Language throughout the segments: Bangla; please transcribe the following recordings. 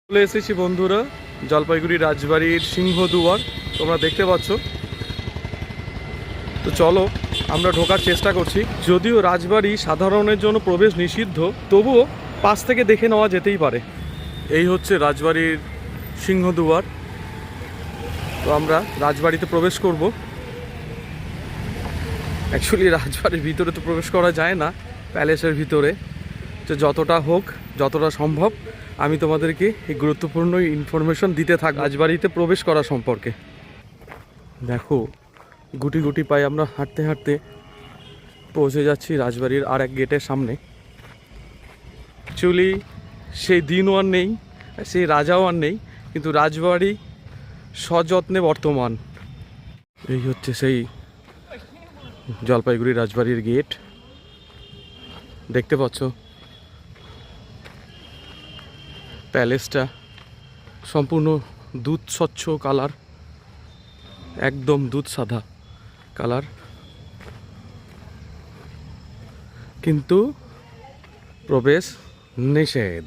চলে এসেছি বন্ধুরা জলপাইগুড়ি রাজবাড়ির সিংহদুয়ার তোমরা দেখতে পাচ্ছ। তো চলো আমরা ঢোকার চেষ্টা করছি। যদিও রাজবাড়ি সাধারণের জন্য প্রবেশ নিষিদ্ধ, তবুও পাশ থেকে দেখে নেওয়া যেতেই পারে। এই হচ্ছে রাজবাড়ির সিংহদুয়ার। তো আমরা রাজবাড়িতে প্রবেশ করব। অ্যাকচুয়ালি রাজবাড়ির ভিতরে তো প্রবেশ করা যায় না, প্যালেসের ভিতরে। তো যতটা হোক, যতটা সম্ভব আমি তোমাদেরকে এই গুরুত্বপূর্ণ ইনফরমেশন দিতে থাকি রাজবাড়িতে প্রবেশ করা সম্পর্কে। দেখো, গুটি গুটি পায়ে আমরা হাঁটতে হাঁটতে পৌঁছে যাচ্ছি রাজবাড়ির আর এক গেটের সামনে। অ্যাকচুয়ালি সেই দিনও আর নেই, সেই রাজাও আর নেই, কিন্তু রাজবাড়ি সযত্নে বর্তমান। এই হচ্ছে সেই জলপাইগুড়ি রাজবাড়ির গেট, দেখতে পাচ্ছ। প্যালেসটা সম্পূর্ণ দুধ স্বচ্ছ কালার, একদম দুধ সাদা কালার, কিন্তু প্রবেশ নিষেধ।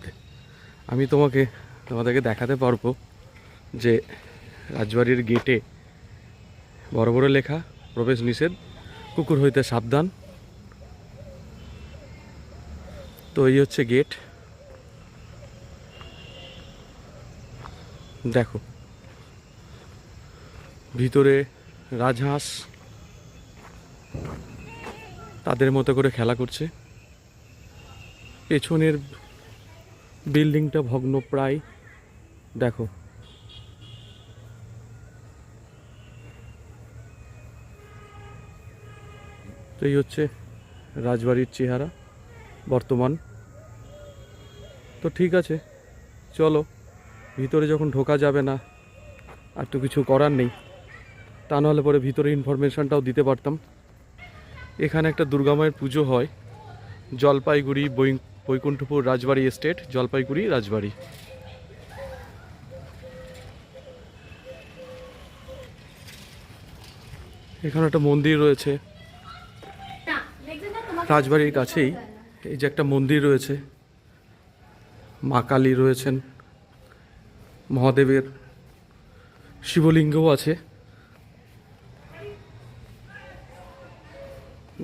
আমি তোমাদেরকে দেখাতে পারবো যে রাজবাড়ির গেটে বড় বড় লেখা প্রবেশ নিষেধ, কুকুর হইতে সাবধান। তো এই হচ্ছে গেট। দেখো, ভিতরে রাজহাঁস তাদের মতো করে খেলা করছে। পেছনের বিল্ডিংটা ভগ্নপ্রায়, দেখো। তো এই হচ্ছে রাজবাড়ির চেহারা বর্তমান। তো ঠিক আছে, চলো ভিতরে যখন ঢোকা যাবে না, আর তো কিছু করার নেই। তা নাহলে পরে ভিতরে ইনফরমেশনটাও দিতে পারতাম। এখানে একটা দুর্গা মায়ের পুজো হয়, জলপাইগুড়ি বৈকুণ্ঠপুর রাজবাড়ি এস্টেট, জলপাইগুড়ি রাজবাড়ি। এখানে একটা মন্দির রয়েছে রাজবাড়ির কাছেই। এই যে একটা মন্দির রয়েছে, মা কালী রয়েছেন, মহাদেবের শিবলিঙ্গও আছে।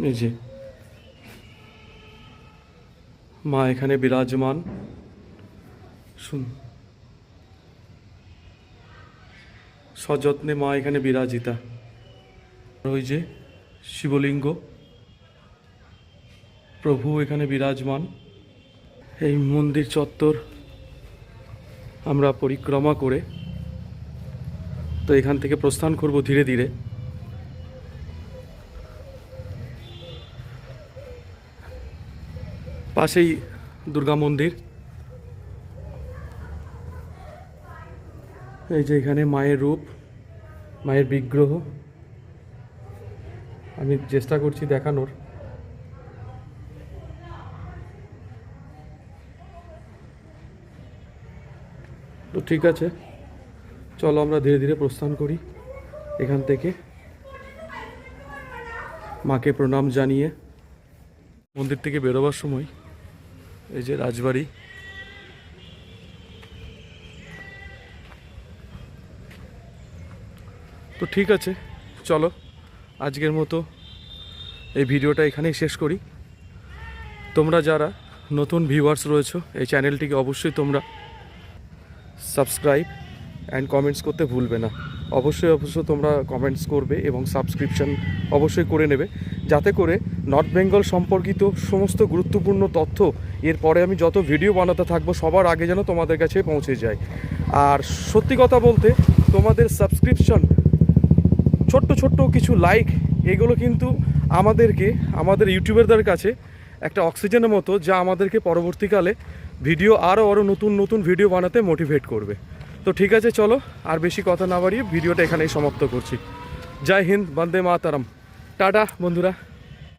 এই যে মা এখানে বিরাজমান, সযত্নে মা এখানে বিরাজিতা। ওই যে শিবলিঙ্গ, প্রভু এখানে বিরাজমান। এই মন্দির চত্বর আমরা পরিক্রমা করে তো এখান থেকে প্রস্থান করব ধীরে ধীরে। পাশেই দুর্গা মন্দির। এই যে এখানে মায়ের রূপ, মায়ের বিগ্রহ আমি চেষ্টা করছি দেখানোর। তো ঠিক আছে, চলো আমরা ধীরে ধীরে প্রস্থান করি এখান থেকে, মাকে প্রণাম জানিয়ে। মন্দির থেকে বেরোবার সময় এই যে রাজবাড়ি। তো ঠিক আছে, চলো আজকের মতো এই ভিডিওটা এখানেই শেষ করি। তোমরা যারা নতুন ভিউয়ার্স রয়েছো, এই চ্যানেলটিকে অবশ্যই তোমরা সাবস্ক্রাইব অ্যান্ড কমেন্টস করতে ভুলবে না। অবশ্যই তোমরা কমেন্টস করবে এবং সাবস্ক্রিপশন অবশ্যই করে নেবে, যাতে করে নর্থ বেঙ্গল সম্পর্কিত সমস্ত গুরুত্বপূর্ণ তথ্য এরপরে আমি যত ভিডিও বানাতে থাকবো সবার আগে যেন তোমাদের কাছে পৌঁছে যায়। আর সত্যি কথা বলতে, তোমাদের সাবস্ক্রিপশন, ছোট্ট ছোট্ট কিছু লাইক, এগুলো কিন্তু আমাদের ইউটিউবারদের কাছে একটা অক্সিজেনের মতো, যা আমাদেরকে পরবর্তীকালে আরও নতুন নতুন ভিডিও বানাতে মোটিভেট করবে। তো ঠিক আছে, চলো আর বেশি কথা না বাড়িয়ে ভিডিওটা এখানেই সমাপ্ত করছি। জয় হিন্দ, বন্দে মাতরম, টাটা বন্ধুরা।